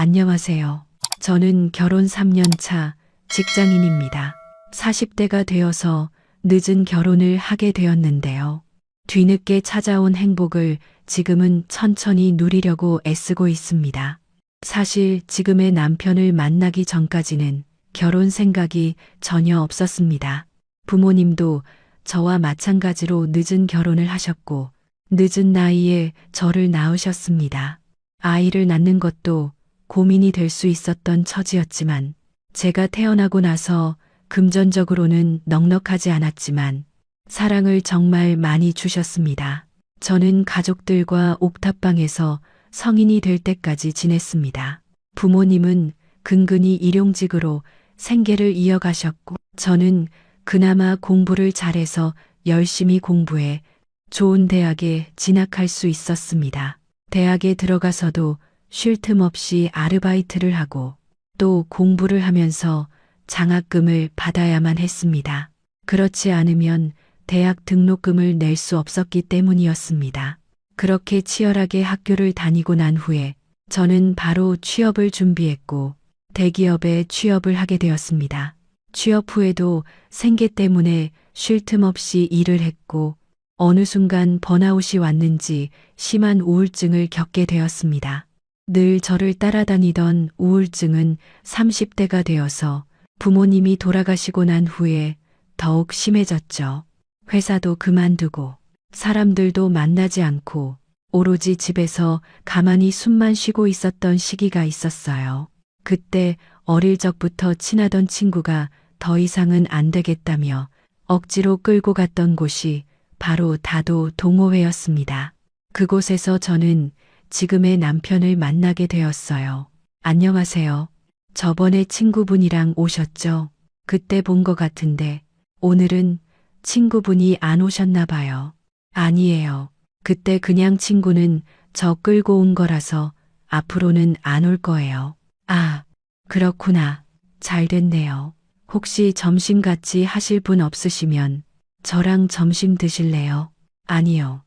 안녕하세요. 저는 결혼 3년 차 직장인입니다. 40대가 되어서 늦은 결혼을 하게 되었는데요. 뒤늦게 찾아온 행복을 지금은 천천히 누리려고 애쓰고 있습니다. 사실 지금의 남편을 만나기 전까지는 결혼 생각이 전혀 없었습니다. 부모님도 저와 마찬가지로 늦은 결혼을 하셨고 늦은 나이에 저를 낳으셨습니다. 아이를 낳는 것도 고민이 될 수 있었던 처지였지만 제가 태어나고 나서 금전적으로는 넉넉하지 않았지만 사랑을 정말 많이 주셨습니다. 저는 가족들과 옥탑방에서 성인이 될 때까지 지냈습니다. 부모님은 근근히 일용직으로 생계를 이어가셨고 저는 그나마 공부를 잘해서 열심히 공부해 좋은 대학에 진학할 수 있었습니다. 대학에 들어가서도 쉴 틈 없이 아르바이트를 하고 또 공부를 하면서 장학금을 받아야만 했습니다. 그렇지 않으면 대학 등록금을 낼 수 없었기 때문이었습니다. 그렇게 치열하게 학교를 다니고 난 후에 저는 바로 취업을 준비했고 대기업에 취업을 하게 되었습니다. 취업 후에도 생계 때문에 쉴 틈 없이 일을 했고 어느 순간 번아웃이 왔는지 심한 우울증을 겪게 되었습니다. 늘 저를 따라다니던 우울증은 30대가 되어서 부모님이 돌아가시고 난 후에 더욱 심해졌죠. 회사도 그만두고 사람들도 만나지 않고 오로지 집에서 가만히 숨만 쉬고 있었던 시기가 있었어요. 그때 어릴 적부터 친하던 친구가 더 이상은 안 되겠다며 억지로 끌고 갔던 곳이 바로 다도 동호회였습니다. 그곳에서 저는 지금의 남편을 만나게 되었어요. 안녕하세요. 저번에 친구분이랑 오셨죠? 그때 본 것 같은데 오늘은 친구분이 안 오셨나 봐요. 아니에요. 그때 그냥 친구는 저 끌고 온 거라서 앞으로는 안 올 거예요. 아, 그렇구나. 잘 됐네요. 혹시 점심 같이 하실 분 없으시면 저랑 점심 드실래요? 아니요.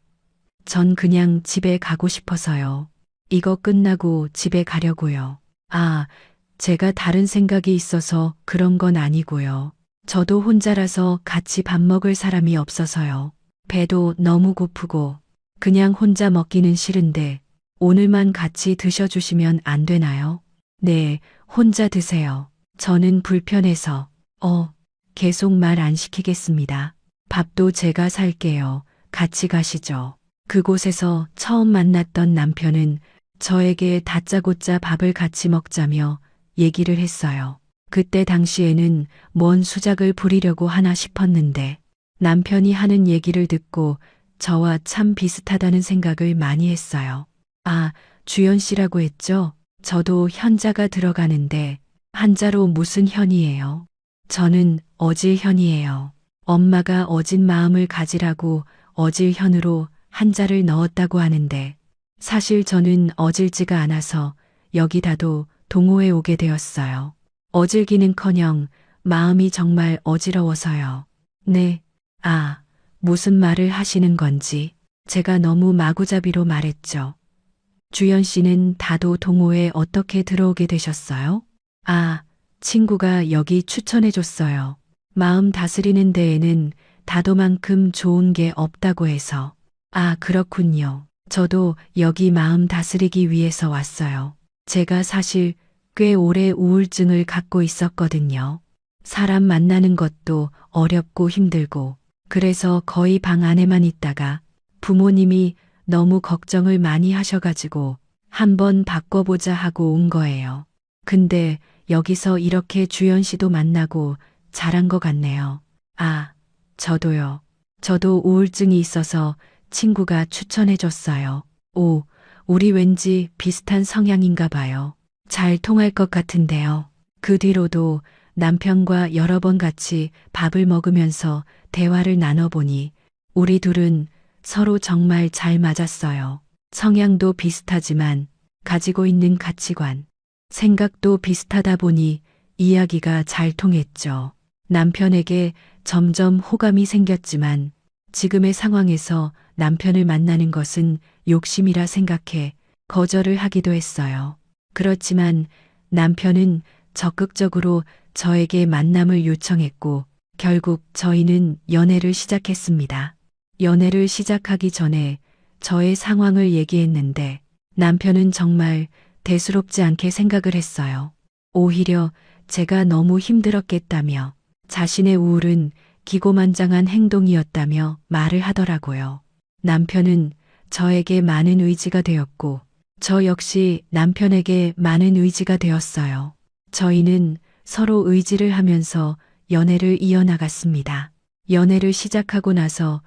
전 그냥 집에 가고 싶어서요. 이거 끝나고 집에 가려고요. 아, 제가 다른 생각이 있어서 그런 건 아니고요. 저도 혼자라서 같이 밥 먹을 사람이 없어서요. 배도 너무 고프고 그냥 혼자 먹기는 싫은데 오늘만 같이 드셔주시면 안 되나요? 네, 혼자 드세요. 저는 불편해서. 계속 말 안 시키겠습니다. 밥도 제가 살게요. 같이 가시죠. 그곳에서 처음 만났던 남편은 저에게 다짜고짜 밥을 같이 먹자며 얘기를 했어요. 그때 당시에는 뭔 수작을 부리려고 하나 싶었는데 남편이 하는 얘기를 듣고 저와 참 비슷하다는 생각을 많이 했어요. 아, 주연 씨라고 했죠? 저도 현자가 들어가는데 한자로 무슨 현이에요? 저는 어질현이에요. 엄마가 어진 마음을 가지라고 어질현으로 한자를 넣었다고 하는데 사실 저는 어질지가 않아서 여기다도 동호회 오게 되었어요. 어질기는커녕 마음이 정말 어지러워서요. 네, 아, 무슨 말을 하시는 건지 제가 너무 마구잡이로 말했죠. 주연 씨는 다도 동호회 어떻게 들어오게 되셨어요? 아, 친구가 여기 추천해 줬어요. 마음 다스리는 데에는 다도만큼 좋은 게 없다고 해서. 아, 그렇군요. 저도 여기 마음 다스리기 위해서 왔어요. 제가 사실 꽤 오래 우울증을 갖고 있었거든요. 사람 만나는 것도 어렵고 힘들고 그래서 거의 방 안에만 있다가 부모님이 너무 걱정을 많이 하셔가지고 한번 바꿔보자 하고 온 거예요. 근데 여기서 이렇게 주연 씨도 만나고 잘한 것 같네요. 아, 저도요. 저도 우울증이 있어서 친구가 추천해줬어요. 오, 우리 왠지 비슷한 성향인가 봐요. 잘 통할 것 같은데요. 그 뒤로도 남편과 여러 번 같이 밥을 먹으면서 대화를 나눠보니 우리 둘은 서로 정말 잘 맞았어요. 성향도 비슷하지만 가지고 있는 가치관, 생각도 비슷하다 보니 이야기가 잘 통했죠. 남편에게 점점 호감이 생겼지만 지금의 상황에서 남편을 만나는 것은 욕심이라 생각해 거절을 하기도 했어요. 그렇지만 남편은 적극적으로 저에게 만남을 요청했고 결국 저희는 연애를 시작했습니다. 연애를 시작하기 전에 저의 상황을 얘기했는데 남편은 정말 대수롭지 않게 생각을 했어요. 오히려 제가 너무 힘들었겠다며 자신의 우울은 기고만장한 행동이었다며 말을 하더라고요. 남편은 저에게 많은 의지가 되었고 저 역시 남편에게 많은 의지가 되었어요. 저희는 서로 의지를 하면서 연애를 이어나갔습니다. 연애를 시작하고 나서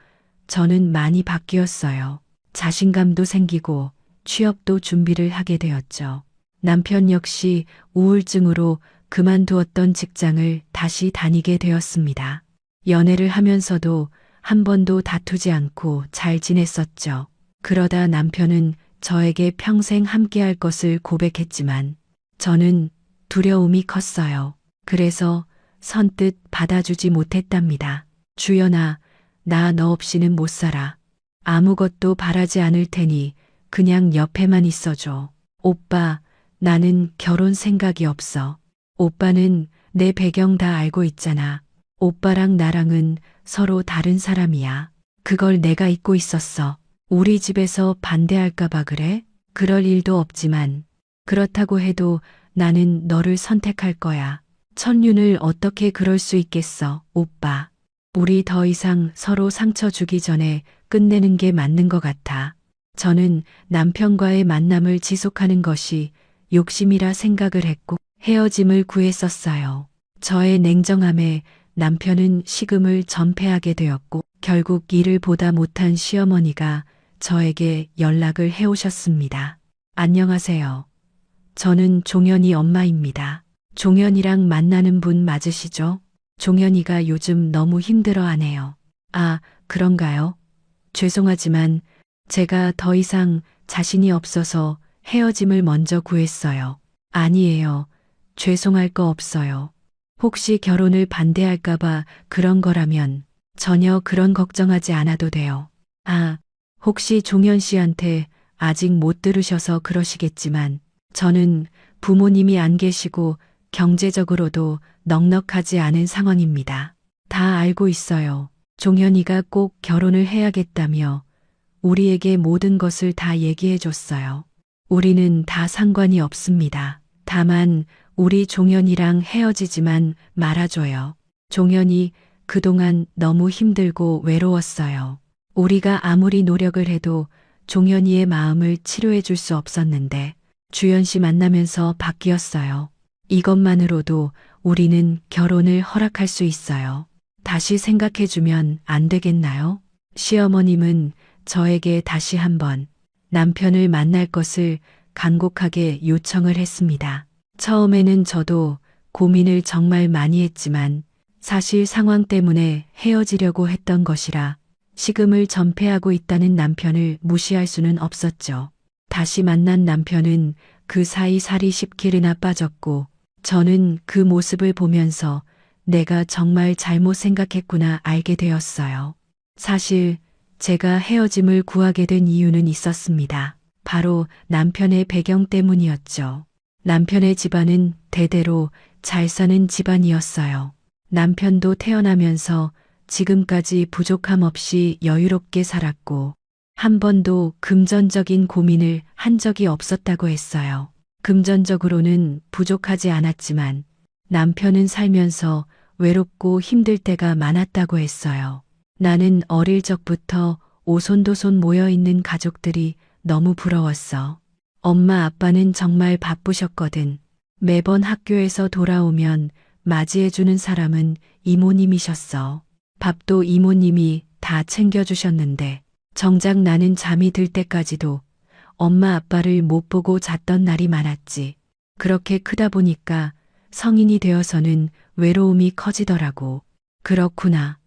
저는 많이 바뀌었어요. 자신감도 생기고 취업도 준비를 하게 되었죠. 남편 역시 우울증으로 그만두었던 직장을 다시 다니게 되었습니다. 연애를 하면서도 한 번도 다투지 않고 잘 지냈었죠. 그러다 남편은 저에게 평생 함께할 것을 고백했지만 저는 두려움이 컸어요. 그래서 선뜻 받아주지 못했답니다. 주연아, 나 너 없이는 못 살아. 아무것도 바라지 않을 테니 그냥 옆에만 있어줘. 오빠, 나는 결혼 생각이 없어. 오빠는 내 배경 다 알고 있잖아. 오빠랑 나랑은 서로 다른 사람이야. 그걸 내가 잊고 있었어. 우리 집에서 반대할까봐 그래? 그럴 일도 없지만 그렇다고 해도 나는 너를 선택할 거야. 천륜을 어떻게 그럴 수 있겠어, 오빠. 우리 더 이상 서로 상처 주기 전에 끝내는 게 맞는 것 같아. 저는 남편과의 만남을 지속하는 것이 욕심이라 생각을 했고 헤어짐을 구했었어요. 저의 냉정함에 남편은 식음을 전폐하게 되었고 결국 일을 보다 못한 시어머니가 저에게 연락을 해오셨습니다. 안녕하세요. 저는 종현이 엄마입니다. 종현이랑 만나는 분 맞으시죠? 종현이가 요즘 너무 힘들어하네요. 아, 그런가요? 죄송하지만 제가 더 이상 자신이 없어서 헤어짐을 먼저 구했어요. 아니에요. 죄송할 거 없어요. 혹시 결혼을 반대할까봐 그런 거라면 전혀 그런 걱정하지 않아도 돼요. 아, 혹시 종현 씨한테 아직 못 들으셔서 그러시겠지만 저는 부모님이 안 계시고 경제적으로도 넉넉하지 않은 상황입니다. 다 알고 있어요. 종현이가 꼭 결혼을 해야겠다며 우리에게 모든 것을 다 얘기해 줬어요. 우리는 다 상관이 없습니다. 다만 우리 종현이랑 헤어지지만 말아줘요. 종현이 그동안 너무 힘들고 외로웠어요. 우리가 아무리 노력을 해도 종현이의 마음을 치료해 줄 수 없었는데 주연 씨 만나면서 바뀌었어요. 이것만으로도 우리는 결혼을 허락할 수 있어요. 다시 생각해 주면 안 되겠나요? 시어머님은 저에게 다시 한번 남편을 만날 것을 간곡하게 요청을 했습니다. 처음에는 저도 고민을 정말 많이 했지만 사실 상황 때문에 헤어지려고 했던 것이라 식음을 전폐하고 있다는 남편을 무시할 수는 없었죠. 다시 만난 남편은 그 사이 살이 10kg나 빠졌고 저는 그 모습을 보면서 내가 정말 잘못 생각했구나 알게 되었어요. 사실 제가 헤어짐을 구하게 된 이유는 있었습니다. 바로 남편의 배경 때문이었죠. 남편의 집안은 대대로 잘 사는 집안이었어요. 남편도 태어나면서 지금까지 부족함 없이 여유롭게 살았고 한 번도 금전적인 고민을 한 적이 없었다고 했어요. 금전적으로는 부족하지 않았지만 남편은 살면서 외롭고 힘들 때가 많았다고 했어요. 나는 어릴 적부터 오손도손 모여있는 가족들이 너무 부러웠어. 엄마 아빠는 정말 바쁘셨거든. 매번 학교에서 돌아오면 맞이해주는 사람은 이모님이셨어. 밥도 이모님이 다 챙겨주셨는데 정작 나는 잠이 들 때까지도 엄마 아빠를 못 보고 잤던 날이 많았지. 그렇게 크다 보니까 성인이 되어서는 외로움이 커지더라고. 그렇구나.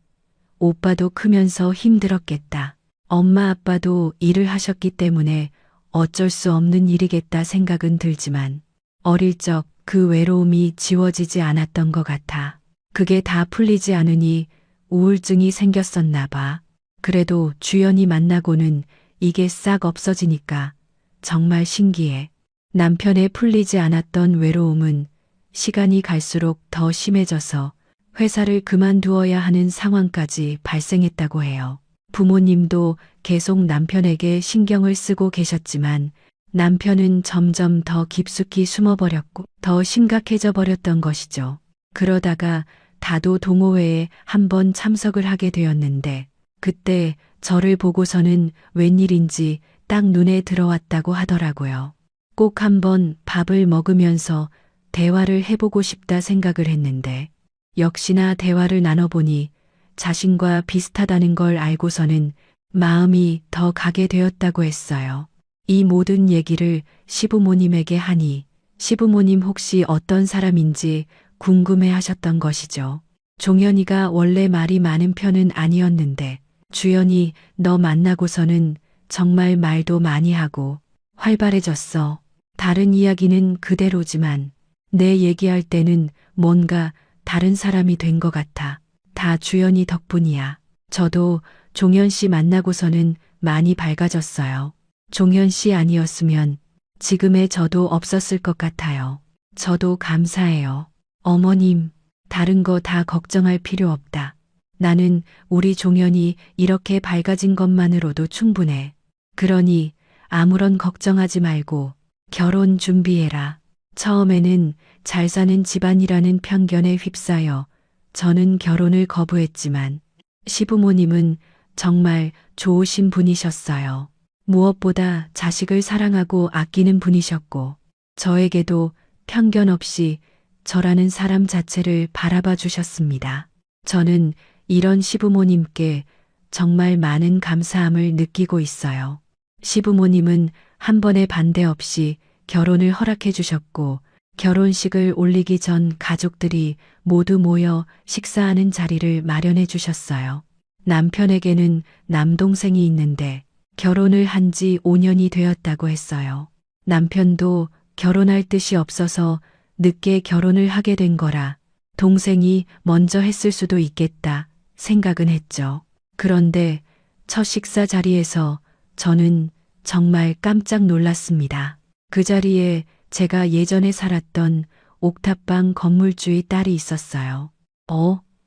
오빠도 크면서 힘들었겠다. 엄마 아빠도 일을 하셨기 때문에 어쩔 수 없는 일이겠다 생각은 들지만 어릴 적 그 외로움이 지워지지 않았던 것 같아. 그게 다 풀리지 않으니 우울증이 생겼었나 봐. 그래도 주연이 만나고는 이게 싹 없어지니까 정말 신기해. 남편의 풀리지 않았던 외로움은 시간이 갈수록 더 심해져서 회사를 그만두어야 하는 상황까지 발생했다고 해요. 부모님도 계속 남편에게 신경을 쓰고 계셨지만 남편은 점점 더 깊숙이 숨어버렸고 더 심각해져 버렸던 것이죠. 그러다가 다도 동호회에 한번 참석을 하게 되었는데 그때 저를 보고서는 웬일인지 딱 눈에 들어왔다고 하더라고요. 꼭 한번 밥을 먹으면서 대화를 해보고 싶다 생각을 했는데 역시나 대화를 나눠보니 자신과 비슷하다는 걸 알고서는 마음이 더 가게 되었다고 했어요. 이 모든 얘기를 시부모님에게 하니 시부모님 혹시 어떤 사람인지 궁금해 하셨던 것이죠. 종현이가 원래 말이 많은 편은 아니었는데 주연이 너 만나고서는 정말 말도 많이 하고 활발해졌어. 다른 이야기는 그대로지만 내 얘기할 때는 뭔가 다른 사람이 된 것 같아. 다 주연이 덕분이야. 저도 종현 씨 만나고서는 많이 밝아졌어요. 종현 씨 아니었으면 지금의 저도 없었을 것 같아요. 저도 감사해요. 어머님, 다른 거 다 걱정할 필요 없다. 나는 우리 종현이 이렇게 밝아진 것만으로도 충분해. 그러니 아무런 걱정하지 말고 결혼 준비해라. 처음에는 잘 사는 집안이라는 편견에 휩싸여 저는 결혼을 거부했지만 시부모님은 정말 좋으신 분이셨어요. 무엇보다 자식을 사랑하고 아끼는 분이셨고 저에게도 편견 없이 저라는 사람 자체를 바라봐 주셨습니다. 저는 이런 시부모님께 정말 많은 감사함을 느끼고 있어요. 시부모님은 한 번의 반대 없이 결혼을 허락해 주셨고 결혼식을 올리기 전 가족들이 모두 모여 식사하는 자리를 마련해 주셨어요. 남편에게는 남동생이 있는데 결혼을 한 지 5년이 되었다고 했어요. 남편도 결혼할 뜻이 없어서 늦게 결혼을 하게 된 거라 동생이 먼저 했을 수도 있겠다 생각은 했죠. 그런데 첫 식사 자리에서 저는 정말 깜짝 놀랐습니다. 그 자리에 제가 예전에 살았던 옥탑방 건물주의 딸이 있었어요.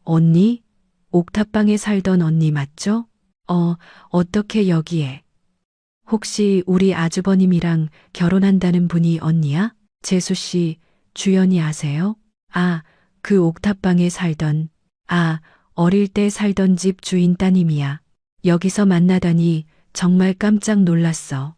언니? 옥탑방에 살던 언니 맞죠? 어떻게 여기에? 혹시 우리 아주버님이랑 결혼한다는 분이 언니야? 재수 씨, 주연이 아세요? 그 옥탑방에 살던, 어릴 때 살던 집 주인 따님이야. 여기서 만나다니 정말 깜짝 놀랐어.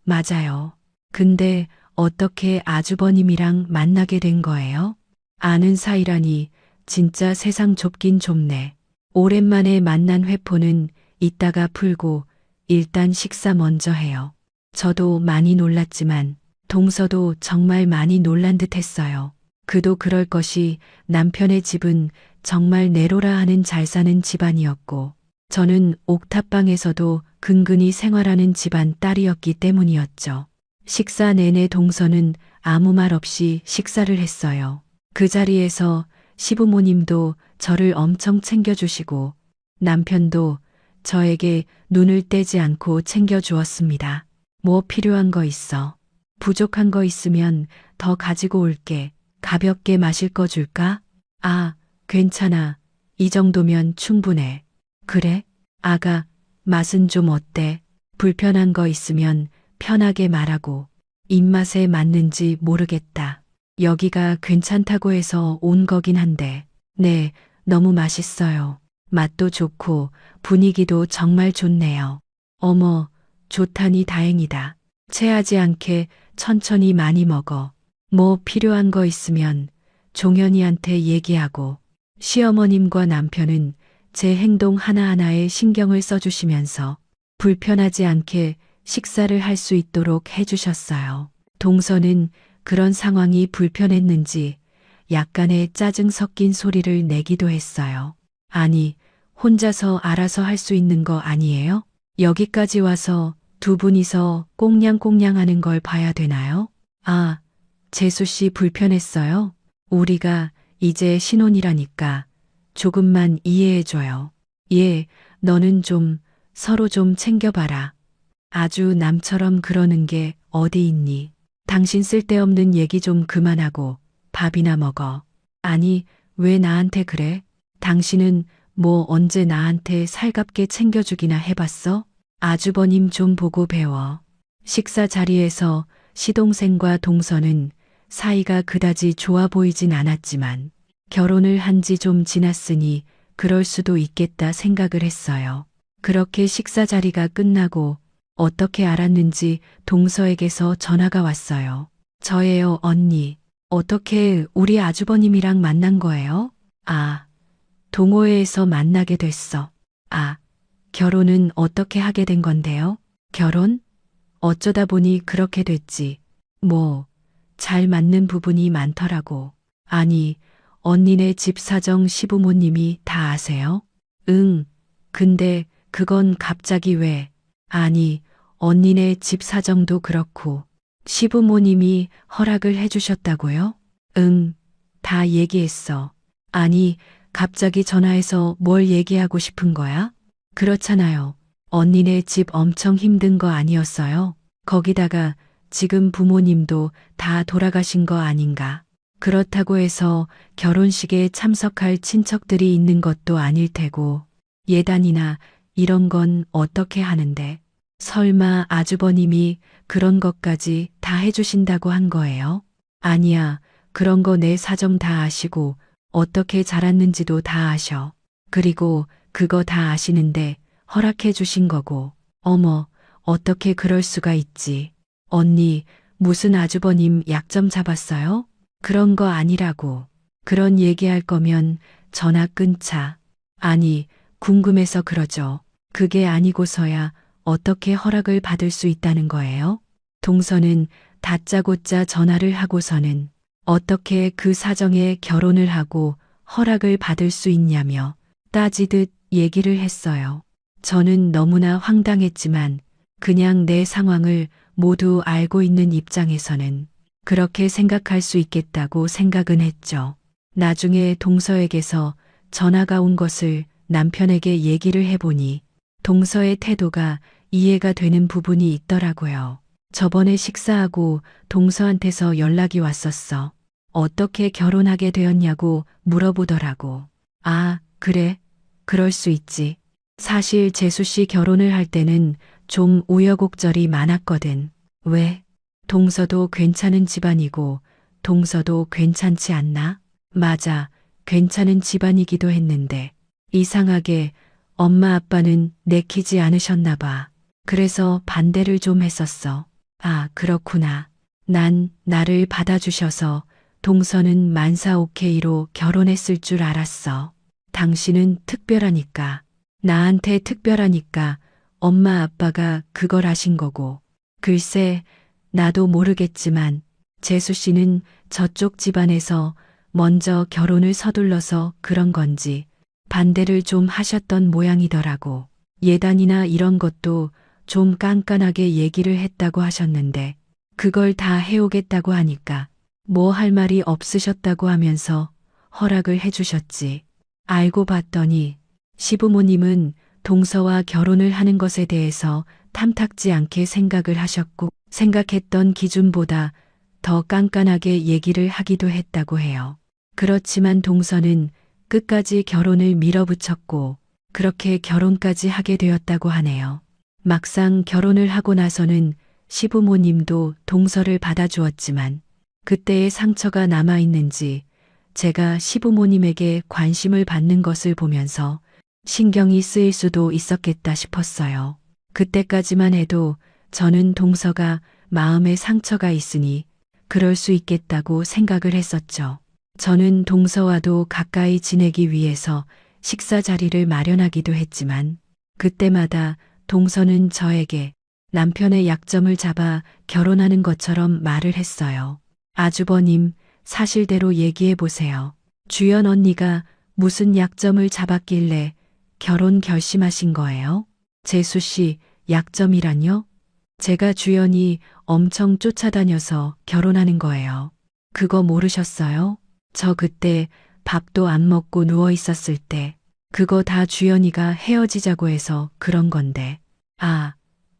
맞아요. 근데 어떻게 아주버님이랑 만나게 된 거예요? 아는 사이라니 진짜 세상 좁긴 좁네. 오랜만에 만난 회포는 이따가 풀고 일단 식사 먼저 해요. 저도 많이 놀랐지만 동서도 정말 많이 놀란 듯 했어요. 그도 그럴 것이 남편의 집은 정말 내로라 하는 잘 사는 집안이었고 저는 옥탑방에서도 근근히 생활하는 집안 딸이었기 때문이었죠. 식사 내내 동서는 아무 말 없이 식사를 했어요. 그 자리에서 시부모님도 저를 엄청 챙겨주시고 남편도 저에게 눈을 떼지 않고 챙겨주었습니다. 뭐 필요한 거 있어? 부족한 거 있으면 더 가지고 올게. 가볍게 마실 거 줄까? 괜찮아. 이 정도면 충분해. 그래? 아가, 맛은 좀 어때? 불편한 거 있으면 편하게 말하고. 입맛에 맞는지 모르겠다. 여기가 괜찮다고 해서 온 거긴 한데. 네, 너무 맛있어요. 맛도 좋고 분위기도 정말 좋네요. 어머, 좋다니 다행이다. 체하지 않게 천천히 많이 먹어. 뭐 필요한 거 있으면 종현이한테 얘기하고. 시어머님과 남편은 제 행동 하나하나에 신경을 써주시면서 불편하지 않게 식사를 할 수 있도록 해주셨어요. 동서는 그런 상황이 불편했는지 약간의 짜증 섞인 소리를 내기도 했어요. 아니, 혼자서 알아서 할 수 있는 거 아니에요? 여기까지 와서 두 분이서 꽁냥꽁냥 하는 걸 봐야 되나요? 재수 씨 불편했어요? 우리가 이제 신혼이라니까 조금만 이해해줘요. 너는 좀 서로 좀 챙겨봐라. 아주 남처럼 그러는 게 어디 있니? 당신 쓸데없는 얘기 좀 그만하고 밥이나 먹어. 아니, 왜 나한테 그래? 당신은 뭐 언제 나한테 살갑게 챙겨주기나 해봤어? 아주버님 좀 보고 배워. 식사 자리에서 시동생과 동서는 사이가 그다지 좋아 보이진 않았지만 결혼을 한 지 좀 지났으니 그럴 수도 있겠다 생각을 했어요. 그렇게 식사 자리가 끝나고 어떻게 알았는지 동서에게서 전화가 왔어요. 저예요, 언니. 어떻게 우리 아주버님이랑 만난 거예요? 아, 동호회에서 만나게 됐어. 아, 결혼은 어떻게 하게 된 건데요? 결혼? 어쩌다 보니 그렇게 됐지. 뭐, 잘 맞는 부분이 많더라고. 아니, 언니네 집 사정 시부모님이 다 아세요? 응, 근데 그건 갑자기 왜? 아니, 언니네 집 사정도 그렇고, 시부모님이 허락을 해주셨다고요? 응, 다 얘기했어. 아니, 갑자기 전화해서 뭘 얘기하고 싶은 거야? 그렇잖아요. 언니네 집 엄청 힘든 거 아니었어요? 거기다가 지금 부모님도 다 돌아가신 거 아닌가? 그렇다고 해서 결혼식에 참석할 친척들이 있는 것도 아닐 테고, 예단이나 이런 건 어떻게 하는데? 설마 아주버님이 그런 것까지 다 해주신다고 한 거예요? 아니야, 그런 거 내 사정 다 아시고, 어떻게 자랐는지도 다 아셔. 그리고 그거 다 아시는데 허락해 주신 거고. 어머, 어떻게 그럴 수가 있지. 언니, 무슨 아주버님 약점 잡았어요? 그런 거 아니라고. 그런 얘기할 거면 전화 끊자. 아니, 궁금해서 그러죠. 그게 아니고서야 어떻게 허락을 받을 수 있다는 거예요? 동서는 다짜고짜 전화를 하고서는 어떻게 그 사정에 결혼을 하고 허락을 받을 수 있냐며 따지듯 얘기를 했어요. 저는 너무나 황당했지만 그냥 내 상황을 모두 알고 있는 입장에서는 그렇게 생각할 수 있겠다고 생각은 했죠. 나중에 동서에게서 전화가 온 것을 남편에게 얘기를 해보니 동서의 태도가 이해가 되는 부분이 있더라고요. 저번에 식사하고 동서한테서 연락이 왔었어. 어떻게 결혼하게 되었냐고 물어보더라고. 아, 그래? 그럴 수 있지. 사실 재수 씨 결혼을 할 때는 좀 우여곡절이 많았거든. 왜? 동서도 괜찮은 집안이고 동서도 괜찮지 않나? 맞아. 괜찮은 집안이기도 했는데 이상하게 엄마 아빠는 내키지 않으셨나 봐. 그래서 반대를 좀 했었어. 아, 그렇구나. 난 나를 받아주셔서 동서는 만사 오케이로 결혼했을 줄 알았어. 당신은 특별하니까. 나한테 특별하니까 엄마 아빠가 그걸 아신 거고. 글쎄, 나도 모르겠지만 재수 씨는 저쪽 집안에서 먼저 결혼을 서둘러서 그런 건지 반대를 좀 하셨던 모양이더라고. 예단이나 이런 것도 좀 깐깐하게 얘기를 했다고 하셨는데 그걸 다 해오겠다고 하니까 뭐 할 말이 없으셨다고 하면서 허락을 해주셨지. 알고 봤더니 시부모님은 동서와 결혼을 하는 것에 대해서 탐탁지 않게 생각을 하셨고 생각했던 기준보다 더 깐깐하게 얘기를 하기도 했다고 해요. 그렇지만 동서는 끝까지 결혼을 밀어붙였고 그렇게 결혼까지 하게 되었다고 하네요. 막상 결혼을 하고 나서는 시부모님도 동서를 받아주었지만 그때의 상처가 남아있는지 제가 시부모님에게 관심을 받는 것을 보면서 신경이 쓰일 수도 있었겠다 싶었어요. 그때까지만 해도 저는 동서가 마음에 상처가 있으니 그럴 수 있겠다고 생각을 했었죠. 저는 동서와도 가까이 지내기 위해서 식사 자리를 마련하기도 했지만 그때마다 동서는 저에게 남편의 약점을 잡아 결혼하는 것처럼 말을 했어요. 아주버님, 사실대로 얘기해 보세요. 주연 언니가 무슨 약점을 잡았길래 결혼 결심하신 거예요? 재수 씨, 약점이란요? 제가 주연이 엄청 쫓아다녀서 결혼하는 거예요. 그거 모르셨어요? 저 그때 밥도 안 먹고 누워 있었을 때 그거 다 주연이가 헤어지자고 해서 그런 건데. 아,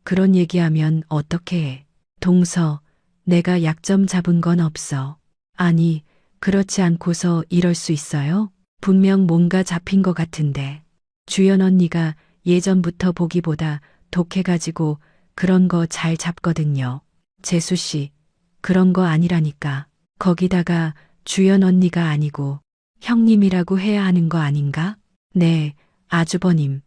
그런 얘기하면 어떻게 해. 동서, 내가 약점 잡은 건 없어. 아니, 그렇지 않고서 이럴 수 있어요? 분명 뭔가 잡힌 것 같은데. 주연 언니가 예전부터 보기보다 독해가지고 그런 거 잘 잡거든요. 재수 씨, 그런 거 아니라니까. 거기다가 주연 언니가 아니고 형님이라고 해야 하는 거 아닌가? 네, 아주버님.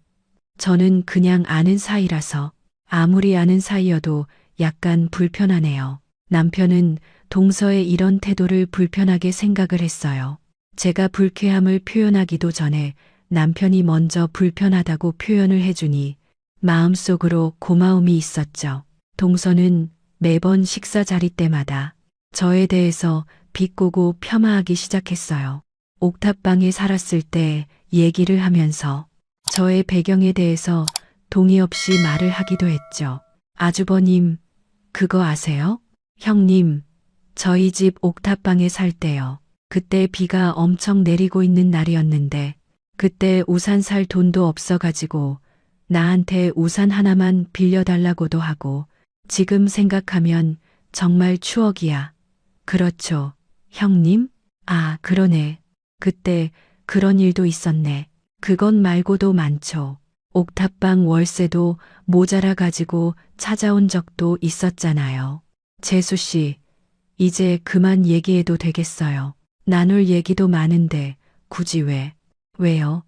저는 그냥 아는 사이라서 아무리 아는 사이여도 약간 불편하네요. 남편은 동서의 이런 태도를 불편하게 생각을 했어요. 제가 불쾌함을 표현하기도 전에 남편이 먼저 불편하다고 표현을 해주니 마음속으로 고마움이 있었죠. 동서는 매번 식사 자리 때마다 저에 대해서 비꼬고 폄하하기 시작했어요. 옥탑방에 살았을 때 얘기를 하면서 저의 배경에 대해서 동의 없이 말을 하기도 했죠. 아주버님, 그거 아세요? 형님, 저희 집 옥탑방에 살 때요. 그때 비가 엄청 내리고 있는 날이었는데 그때 우산 살 돈도 없어가지고 나한테 우산 하나만 빌려달라고도 하고 지금 생각하면 정말 추억이야. 그렇죠. 형님? 아, 그러네. 그때 그런 일도 있었네. 그것 말고도 많죠. 옥탑방 월세도 모자라 가지고 찾아온 적도 있었잖아요. 재수 씨, 이제 그만 얘기해도 되겠어요. 나눌 얘기도 많은데 굳이 왜? 왜요?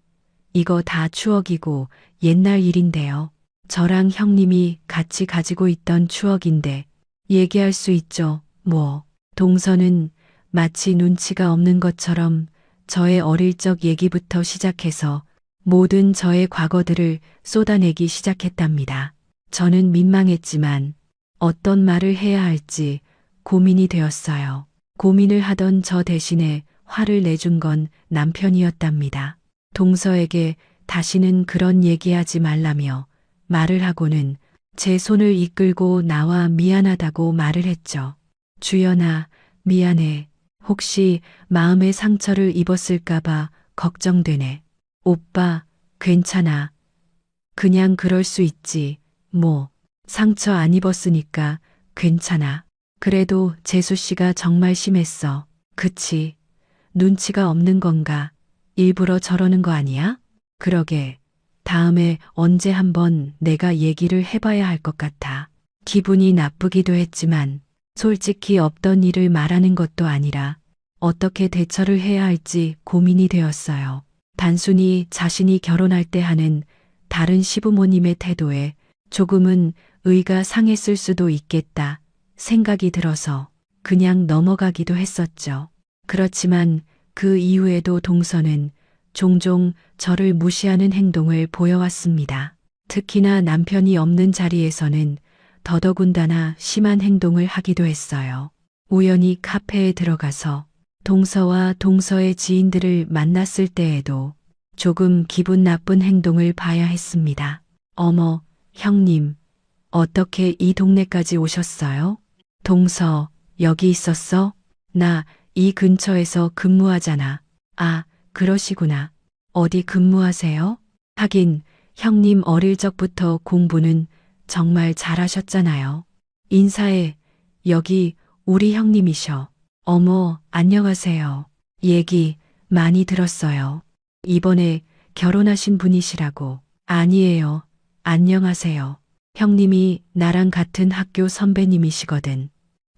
이거 다 추억이고 옛날 일인데요. 저랑 형님이 같이 가지고 있던 추억인데 얘기할 수 있죠. 뭐. 동서는 마치 눈치가 없는 것처럼 저의 어릴 적 얘기부터 시작해서 모든 저의 과거들을 쏟아내기 시작했답니다. 저는 민망했지만 어떤 말을 해야 할지 고민이 되었어요. 고민을 하던 저 대신에 화를 내준 건 남편이었답니다. 동서에게 다시는 그런 얘기하지 말라며 말을 하고는 제 손을 이끌고 나와 미안하다고 말을 했죠. 주연아, 미안해. 혹시 마음의 상처를 입었을까봐 걱정되네. 오빠, 괜찮아. 그냥 그럴 수 있지. 뭐, 상처 안 입었으니까 괜찮아. 그래도 재수 씨가 정말 심했어. 그치? 눈치가 없는 건가? 일부러 저러는 거 아니야? 그러게. 다음에 언제 한번 내가 얘기를 해봐야 할 것 같아. 기분이 나쁘기도 했지만 솔직히 없던 일을 말하는 것도 아니라 어떻게 대처를 해야 할지 고민이 되었어요. 단순히 자신이 결혼할 때 하는 다른 시부모님의 태도에 조금은 의가 상했을 수도 있겠다 생각이 들어서 그냥 넘어가기도 했었죠. 그렇지만 그 이후에도 동서는 종종 저를 무시하는 행동을 보여왔습니다. 특히나 남편이 없는 자리에서는 더더군다나 심한 행동을 하기도 했어요. 우연히 카페에 들어가서 동서와 동서의 지인들을 만났을 때에도 조금 기분 나쁜 행동을 봐야 했습니다. 어머, 형님, 어떻게 이 동네까지 오셨어요? 동서, 여기 있었어? 나 이 근처에서 근무하잖아. 아, 그러시구나. 어디 근무하세요? 하긴, 형님 어릴 적부터 공부는 정말 잘하셨잖아요. 인사해. 여기 우리 형님이셔. 어머, 안녕하세요. 얘기 많이 들었어요. 이번에 결혼하신 분이시라고. 아니에요. 안녕하세요. 형님이 나랑 같은 학교 선배님이시거든.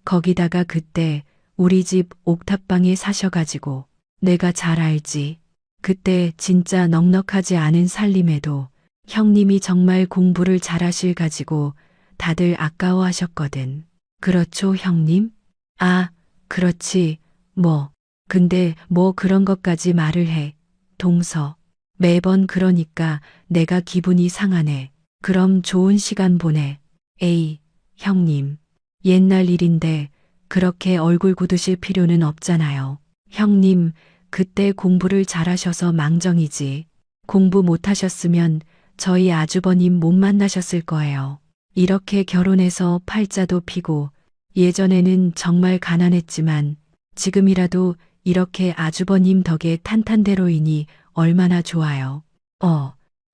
거기다가 그때 우리 집 옥탑방에 사셔가지고 내가 잘 알지. 그때 진짜 넉넉하지 않은 살림에도 형님이 정말 공부를 잘하실 가지고 다들 아까워하셨거든. 그렇죠, 형님? 아, 그렇지. 뭐. 근데 뭐 그런 것까지 말을 해. 동서. 매번 그러니까 내가 기분이 상하네. 그럼 좋은 시간 보내. 에이, 형님. 옛날 일인데 그렇게 얼굴 굳으실 필요는 없잖아요. 형님, 그때 공부를 잘하셔서 망정이지. 공부 못하셨으면 저희 아주버님 못 만나셨을 거예요. 이렇게 결혼해서 팔자도 피고 예전에는 정말 가난했지만 지금이라도 이렇게 아주버님 덕에 탄탄대로이니 얼마나 좋아요.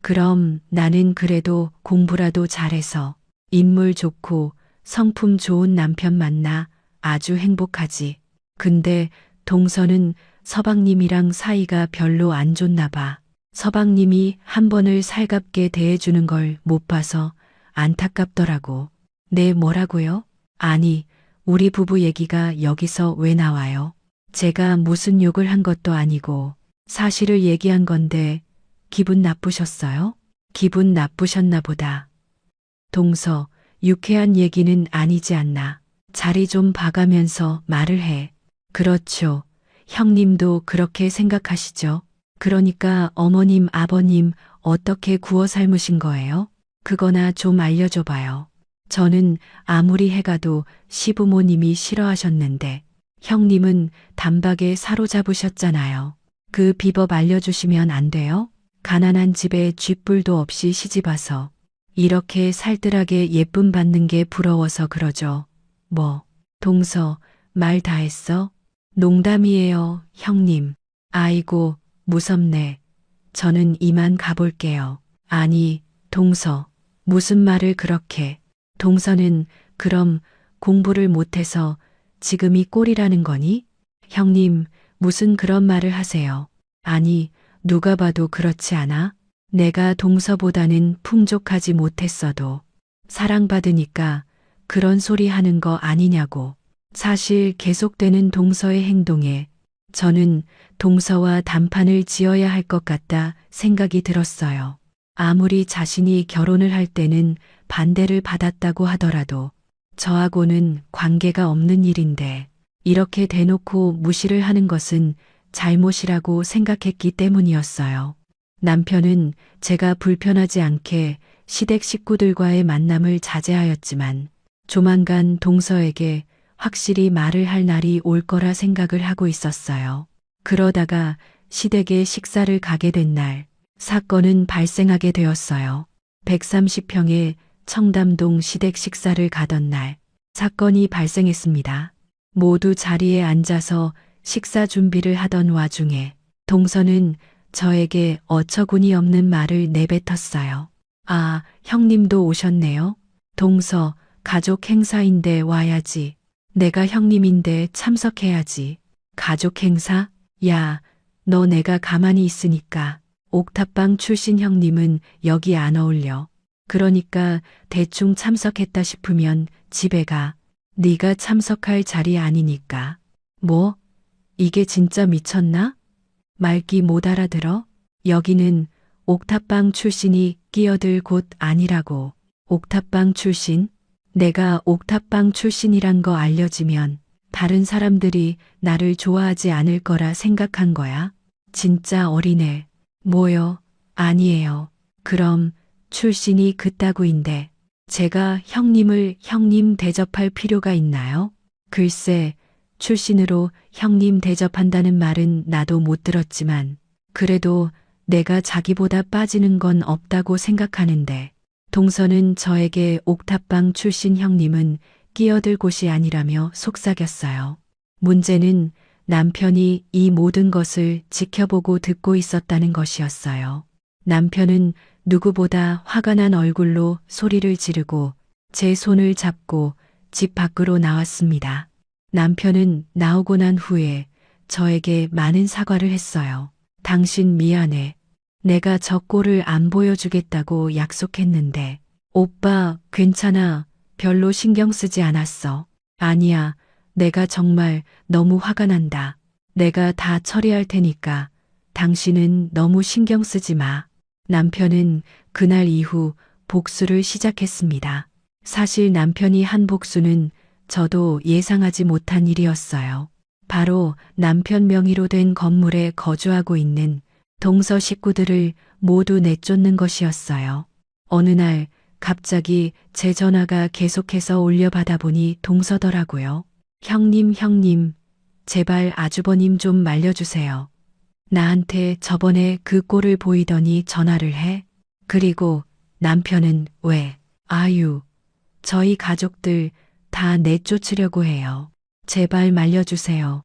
그럼 나는 그래도 공부라도 잘해서 인물 좋고 성품 좋은 남편 만나 아주 행복하지. 근데 동서는 서방님이랑 사이가 별로 안 좋나 봐. 서방님이 한 번을 살갑게 대해주는 걸 못 봐서 안타깝더라고. 네, 뭐라고요? 아니, 우리 부부 얘기가 여기서 왜 나와요? 제가 무슨 욕을 한 것도 아니고 사실을 얘기한 건데 기분 나쁘셨어요? 기분 나쁘셨나 보다. 동서, 유쾌한 얘기는 아니지 않나. 자리 좀 봐가면서 말을 해. 그렇죠. 형님도 그렇게 생각하시죠? 그러니까 어머님, 아버님 어떻게 구워 삶으신 거예요? 그거나 좀 알려줘봐요. 저는 아무리 해가도 시부모님이 싫어하셨는데 형님은 단박에 사로잡으셨잖아요. 그 비법 알려주시면 안 돼요? 가난한 집에 쥐뿔도 없이 시집와서 이렇게 살뜰하게 예쁨 받는 게 부러워서 그러죠. 뭐, 동서, 말 다 했어? 농담이에요, 형님. 아이고, 무섭네. 저는 이만 가볼게요. 아니, 동서, 무슨 말을 그렇게. 동서는 그럼 공부를 못해서 지금이 꼴이라는 거니? 형님, 무슨 그런 말을 하세요. 아니, 누가 봐도 그렇지 않아? 내가 동서보다는 풍족하지 못했어도 사랑받으니까 그런 소리 하는 거 아니냐고. 사실 계속되는 동서의 행동에 저는 동서와 단판을 지어야 할 것 같다 생각이 들었어요. 아무리 자신이 결혼을 할 때는 반대를 받았다고 하더라도 저하고는 관계가 없는 일인데 이렇게 대놓고 무시를 하는 것은 잘못이라고 생각했기 때문이었어요. 남편은 제가 불편하지 않게 시댁 식구들과의 만남을 자제하였지만 조만간 동서에게 확실히 말을 할 날이 올 거라 생각을 하고 있었어요. 그러다가 시댁에 식사를 가게 된 날, 사건은 발생하게 되었어요. 130평의 청담동 시댁 식사를 가던 날, 사건이 발생했습니다. 모두 자리에 앉아서 식사 준비를 하던 와중에 동서는 저에게 어처구니 없는 말을 내뱉었어요. 아, 형님도 오셨네요. 동서, 가족 행사인데 와야지. 내가 형님인데 참석해야지. 가족 행사? 야, 너 내가 가만히 있으니까 옥탑방 출신 형님은 여기 안 어울려. 그러니까 대충 참석했다 싶으면 집에 가. 네가 참석할 자리 아니니까. 뭐? 이게 진짜 미쳤나? 말귀 못 알아들어? 여기는 옥탑방 출신이 끼어들 곳 아니라고. 옥탑방 출신? 내가 옥탑방 출신이란 거 알려지면 다른 사람들이 나를 좋아하지 않을 거라 생각한 거야? 진짜 어리네. 뭐요? 아니에요. 그럼 출신이 그따구인데 제가 형님을 형님 대접할 필요가 있나요? 글쎄, 출신으로 형님 대접한다는 말은 나도 못 들었지만 그래도 내가 자기보다 빠지는 건 없다고 생각하는데 동서는 저에게 옥탑방 출신 형님은 끼어들 곳이 아니라며 속삭였어요. 문제는 남편이 이 모든 것을 지켜보고 듣고 있었다는 것이었어요. 남편은 누구보다 화가 난 얼굴로 소리를 지르고 제 손을 잡고 집 밖으로 나왔습니다. 남편은 나오고 난 후에 저에게 많은 사과를 했어요. 당신 미안해. 내가 저 꼴을 안 보여주겠다고 약속했는데. 오빠, 괜찮아. 별로 신경 쓰지 않았어. 아니야. 내가 정말 너무 화가 난다. 내가 다 처리할 테니까 당신은 너무 신경 쓰지 마. 남편은 그날 이후 복수를 시작했습니다. 사실 남편이 한 복수는 저도 예상하지 못한 일이었어요. 바로 남편 명의로 된 건물에 거주하고 있는 동서 식구들을 모두 내쫓는 것이었어요. 어느 날 갑자기 제 전화가 계속해서 올려받아 보니 동서더라고요. 형님, 제발 아주버님 좀 말려주세요. 나한테 저번에 그 꼴을 보이더니 전화를 해. 그리고 남편은 왜? 아유, 저희 가족들 다 내쫓으려고 해요. 제발 말려주세요.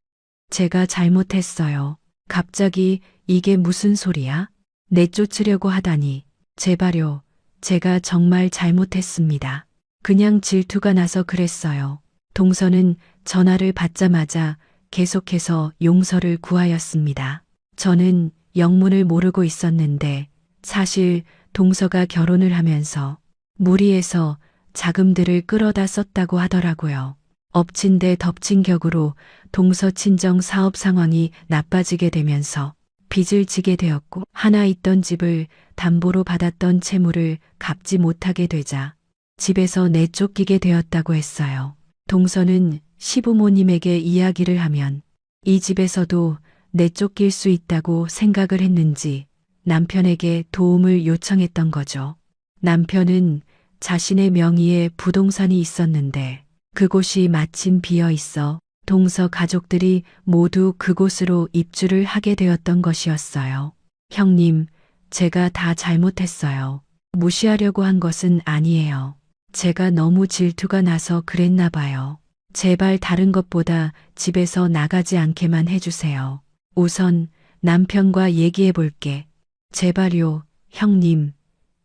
제가 잘못했어요. 갑자기 이게 무슨 소리야? 내쫓으려고 하다니. 제발요. 제가 정말 잘못했습니다. 그냥 질투가 나서 그랬어요. 동서는 전화를 받자마자 계속해서 용서를 구하였습니다. 저는 영문을 모르고 있었는데 사실 동서가 결혼을 하면서 무리해서 자금들을 끌어다 썼다고 하더라고요. 엎친 데 덮친 격으로 동서 친정 사업 상황이 나빠지게 되면서 빚을 지게 되었고 하나 있던 집을 담보로 받았던 채무를 갚지 못하게 되자 집에서 내쫓기게 되었다고 했어요. 동서는 시부모님에게 이야기를 하면 이 집에서도 내쫓길 수 있다고 생각을 했는지 남편에게 도움을 요청했던 거죠. 남편은 자신의 명의의 부동산이 있었는데 그곳이 마침 비어 있어 동서 가족들이 모두 그곳으로 입주를 하게 되었던 것이었어요. 형님, 제가 다 잘못했어요. 무시하려고 한 것은 아니에요. 제가 너무 질투가 나서 그랬나 봐요. 제발 다른 것보다 집에서 나가지 않게만 해주세요. 우선 남편과 얘기해 볼게. 제발요, 형님.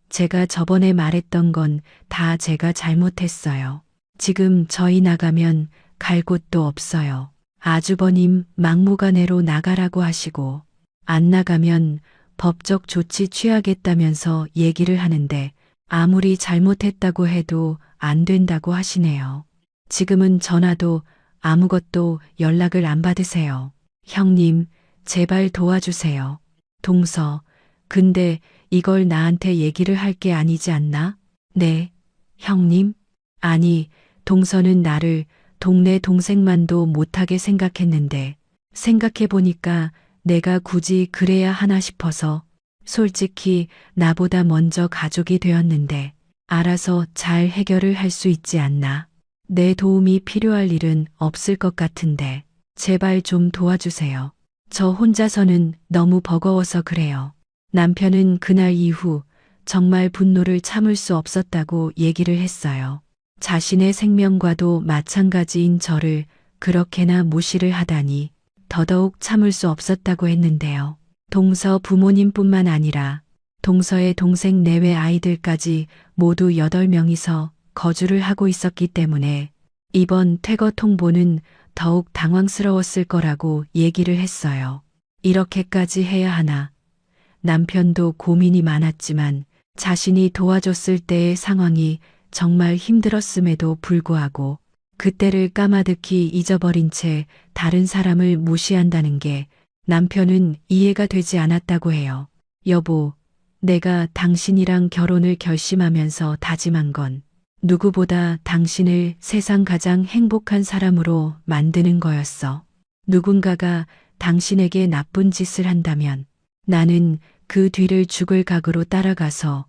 제가 저번에 말했던 건 다 제가 잘못했어요. 지금 저희 나가면 갈 곳도 없어요. 아주버님 막무가내로 나가라고 하시고 안 나가면 법적 조치 취하겠다면서 얘기를 하는데 아무리 잘못했다고 해도 안 된다고 하시네요. 지금은 전화도 아무것도 연락을 안 받으세요. 형님, 제발 도와주세요. 동서, 근데 이걸 나한테 얘기를 할 게 아니지 않나? 네, 형님? 아니, 동서는 나를 동네 동생만도 못하게 생각했는데 생각해보니까 내가 굳이 그래야 하나 싶어서 솔직히 나보다 먼저 가족이 되었는데 알아서 잘 해결을 할 수 있지 않나. 내 도움이 필요할 일은 없을 것 같은데 제발 좀 도와주세요. 저 혼자서는 너무 버거워서 그래요. 남편은 그날 이후 정말 분노를 참을 수 없었다고 얘기를 했어요. 자신의 생명과도 마찬가지인 저를 그렇게나 무시를 하다니 더더욱 참을 수 없었다고 했는데요. 동서 부모님뿐만 아니라 동서의 동생 내외 아이들까지 모두 8명이서 거주를 하고 있었기 때문에 이번 퇴거 통보는 더욱 당황스러웠을 거라고 얘기를 했어요. 이렇게까지 해야 하나. 남편도 고민이 많았지만 자신이 도와줬을 때의 상황이 정말 힘들었음에도 불구하고 그때를 까마득히 잊어버린 채 다른 사람을 무시한다는 게 남편은 이해가 되지 않았다고 해요. 여보, 내가 당신이랑 결혼을 결심하면서 다짐한 건 누구보다 당신을 세상 가장 행복한 사람으로 만드는 거였어. 누군가가 당신에게 나쁜 짓을 한다면 나는 그 뒤를 죽을 각오로 따라가서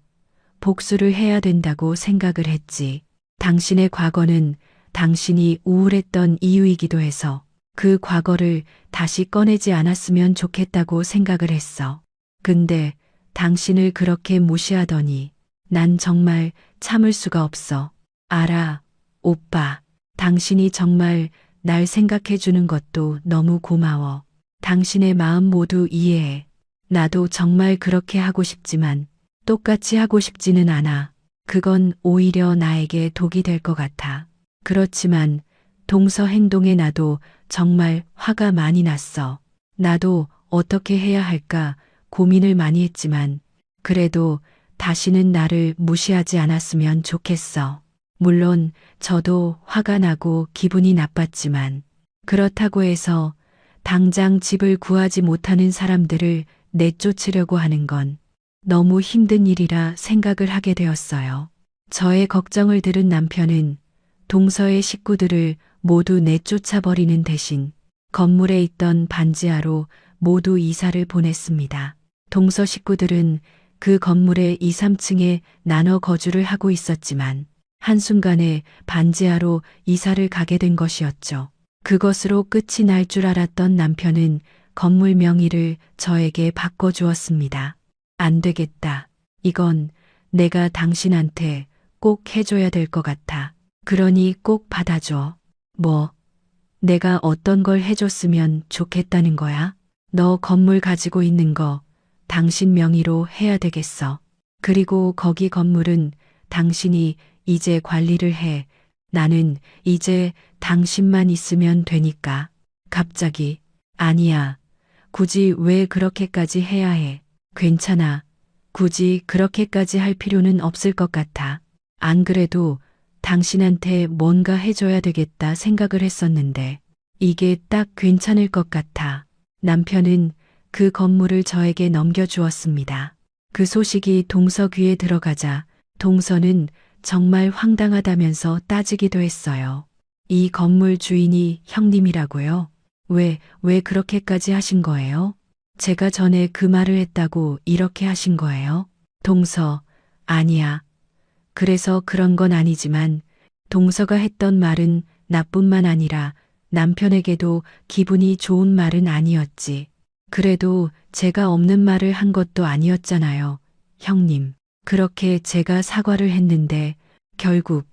복수를 해야 된다고 생각을 했지. 당신의 과거는 당신이 우울했던 이유이기도 해서 그 과거를 다시 꺼내지 않았으면 좋겠다고 생각을 했어. 근데 당신을 그렇게 무시하더니 난 정말 참을 수가 없어. 알아, 오빠. 당신이 정말 날 생각해 주는 것도 너무 고마워. 당신의 마음 모두 이해해. 나도 정말 그렇게 하고 싶지만 똑같이 하고 싶지는 않아. 그건 오히려 나에게 독이 될 것 같아. 그렇지만 동서 행동에 나도 정말 화가 많이 났어. 나도 어떻게 해야 할까 고민을 많이 했지만 그래도 다시는 나를 무시하지 않았으면 좋겠어. 물론 저도 화가 나고 기분이 나빴지만 그렇다고 해서 당장 집을 구하지 못하는 사람들을 내쫓으려고 하는 건 너무 힘든 일이라 생각을 하게 되었어요. 저의 걱정을 들은 남편은 동서의 식구들을 모두 내쫓아버리는 대신 건물에 있던 반지하로 모두 이사를 보냈습니다. 동서 식구들은 그 건물의 2, 3층에 나눠 거주를 하고 있었지만 한순간에 반지하로 이사를 가게 된 것이었죠. 그것으로 끝이 날 줄 알았던 남편은 건물 명의를 저에게 바꿔주었습니다. 안 되겠다. 이건 내가 당신한테 꼭 해줘야 될 것 같아. 그러니 꼭 받아줘. 뭐, 내가 어떤 걸 해줬으면 좋겠다는 거야? 너 건물 가지고 있는 거 당신 명의로 해야 되겠어. 그리고 거기 건물은 당신이 이제 관리를 해. 나는 이제 당신만 있으면 되니까. 갑자기, 아니야. 굳이 왜 그렇게까지 해야 해? 괜찮아. 굳이 그렇게까지 할 필요는 없을 것 같아. 안 그래도 당신한테 뭔가 해줘야 되겠다 생각을 했었는데, 이게 딱 괜찮을 것 같아. 남편은 그 건물을 저에게 넘겨주었습니다. 그 소식이 동서 귀에 들어가자 동서는 정말 황당하다면서 따지기도 했어요. 이 건물 주인이 형님이라고요? 왜 그렇게까지 하신 거예요? 제가 전에 그 말을 했다고 이렇게 하신 거예요? 동서, 아니야. 그래서 그런 건 아니지만 동서가 했던 말은 나뿐만 아니라 남편에게도 기분이 좋은 말은 아니었지. 그래도 제가 없는 말을 한 것도 아니었잖아요. 형님, 그렇게 제가 사과를 했는데 결국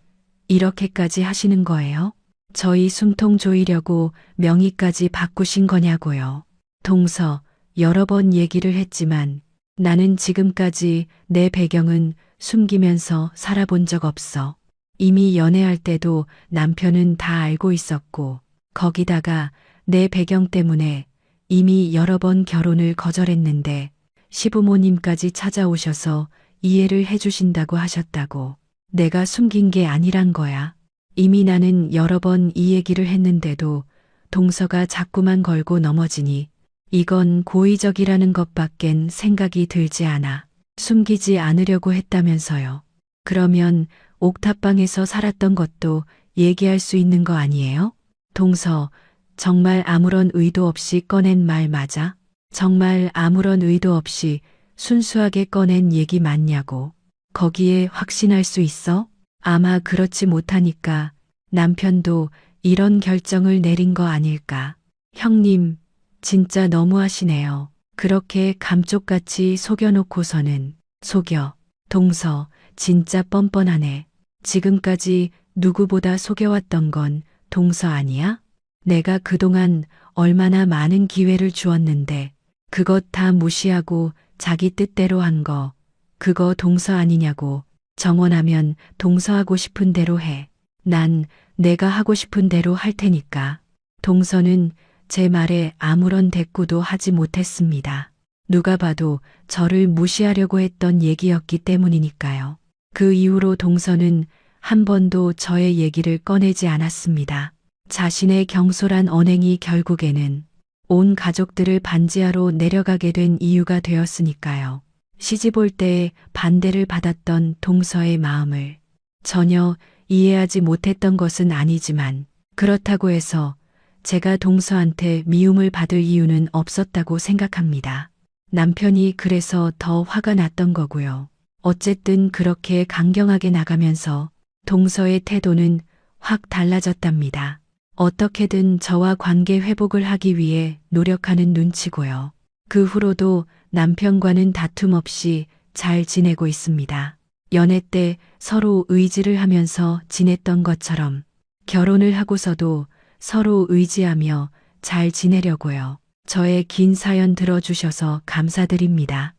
이렇게까지 하시는 거예요? 저희 숨통 조이려고 명의까지 바꾸신 거냐고요. 동서, 여러 번 얘기를 했지만 나는 지금까지 내 배경은 숨기면서 살아본 적 없어. 이미 연애할 때도 남편은 다 알고 있었고, 거기다가 내 배경 때문에 이미 여러 번 결혼을 거절했는데 시부모님까지 찾아오셔서 이해를 해주신다고 하셨다고. 내가 숨긴 게 아니란 거야. 이미 나는 여러 번 이 얘기를 했는데도 동서가 자꾸만 걸고 넘어지니 이건 고의적이라는 것밖엔 생각이 들지 않아. 숨기지 않으려고 했다면서요. 그러면 옥탑방에서 살았던 것도 얘기할 수 있는 거 아니에요? 동서, 정말 아무런 의도 없이 꺼낸 말 맞아? 정말 아무런 의도 없이 순수하게 꺼낸 얘기 맞냐고. 거기에 확신할 수 있어? 아마 그렇지 못하니까 남편도 이런 결정을 내린 거 아닐까. 형님, 진짜 너무하시네요. 그렇게 감쪽같이 속여놓고서는. 속여. 동서, 진짜 뻔뻔하네. 지금까지 누구보다 속여왔던 건 동서 아니야? 내가 그동안 얼마나 많은 기회를 주었는데 그것 다 무시하고 자기 뜻대로 한 거, 그거 동서 아니냐고. 정원하면 동서하고 싶은 대로 해. 난 내가 하고 싶은 대로 할 테니까. 동서는 제 말에 아무런 대꾸도 하지 못했습니다. 누가 봐도 저를 무시하려고 했던 얘기였기 때문이니까요. 그 이후로 동서는 한 번도 저의 얘기를 꺼내지 않았습니다. 자신의 경솔한 언행이 결국에는 온 가족들을 반지하로 내려가게 된 이유가 되었으니까요. 시집 올 때에 반대를 받았던 동서의 마음을 전혀 이해하지 못했던 것은 아니지만 그렇다고 해서 제가 동서한테 미움을 받을 이유는 없었다고 생각합니다. 남편이 그래서 더 화가 났던 거고요. 어쨌든 그렇게 강경하게 나가면서 동서의 태도는 확 달라졌답니다. 어떻게든 저와 관계 회복을 하기 위해 노력하는 눈치고요. 그 후로도 남편과는 다툼 없이 잘 지내고 있습니다. 연애 때 서로 의지를 하면서 지냈던 것처럼 결혼을 하고서도 서로 의지하며 잘 지내려고요. 저의 긴 사연 들어주셔서 감사드립니다.